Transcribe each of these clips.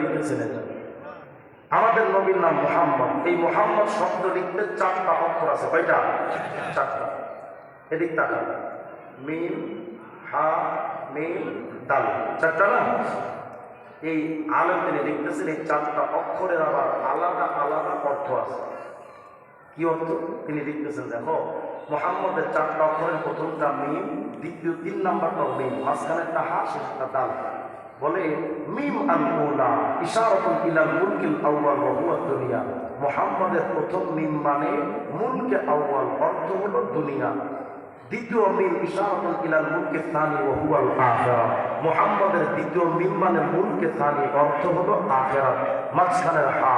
লিখেছেন এটা। আমাদের নবীর নাম মুহাম্মদ। এই মুহাম্মদ শব্দ লিখতে 4টা অক্ষর আছে। কয়টা? 4টা। এদিক তাকান, মিম, হা, মিম, দাল, 4টা না? এই আলেম তিনি লিখতেছেন এই 4টা অক্ষরের আবার আলাদা আলাদা অর্থ আছে। কি অর্থ? তিনি লিখতেছেন, দেখো মুহাম্মদের 4টা অক্ষরের প্রথমটা মিম, দ্বিতীয় 3 নাম্বারটা মিম, মাঝখানেরটা হা, শেষটা দাল। বলে মিম আল উলা ইশারাতুন ইলা মুলকিল আউয়াল ওয়া হুয়া দুনিয়া। মুহাম্মাদের প্রথম মিম মানে মুলকে আউয়াল, অর্থ হলো দুনিয়া। দ্বিতীয় মিম ইশারাতুন ইলা মুলকে সানি ওয়া হুয়া আল আখিরাহ। মুহাম্মাদের দ্বিতীয় মিম মানে মুলকে সানি, অর্থ হলো আখিরাত। মাঝখানের হা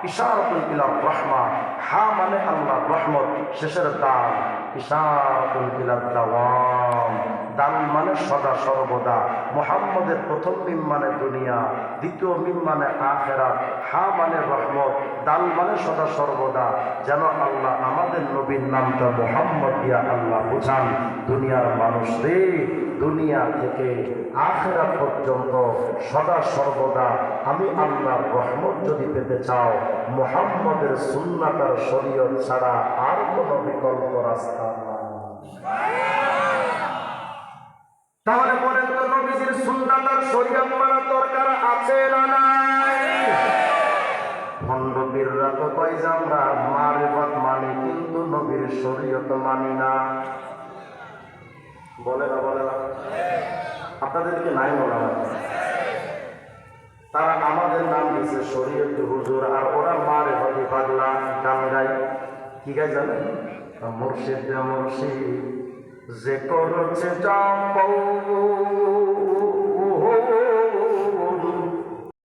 ইশারাতুন ইলা রাহমা, হা মানে আল্লাহর রহমত। শেষের দাল ইশারাতুন ইলা দাওয়াম, দাল মানে সদা সর্বদা। মুহাম্মদের প্রথম মিম মানে দুনিয়া, দ্বিতীয় মিম মানে আখিরাত, হা মানে রহমত, দাল মানে সদা সর্বদা। যেন আল্লাহ আমাদের নবীর নামটা মুহাম্মদ দিয়া আল্লাহ বুঝান দুনিয়ার মানুষরে, দুনিয়া থেকে আখিরাত পর্যন্ত সদা সর্বদা আমি আল্লাহর রহমত যদি পেতে চাও, মুহাম্মদের সুন্নাত আর শরীয়ত ছাড়া আর কোনো বিকল্প রাস্তা নাই। তাহলে বলেন তো, নবীজির সুন্নাত আর শরীয়ত মানা দরকার আছে না নাই? ভণ্ডবীররা তো কয় যে আমরা মারিফত মানি, কিন্তু নবীর শরীয়ত মানি না। বলে না? বলে না? আপনাদেরকে নাই বলা? তারা আমাদের নাম দিয়েছে শরীয়ত হুজুর, আর ওরা মারিফতি পাগলা গান গায়। কি গায় জানেন? মুর্শিদ মুর্শিদ যে করছে যাও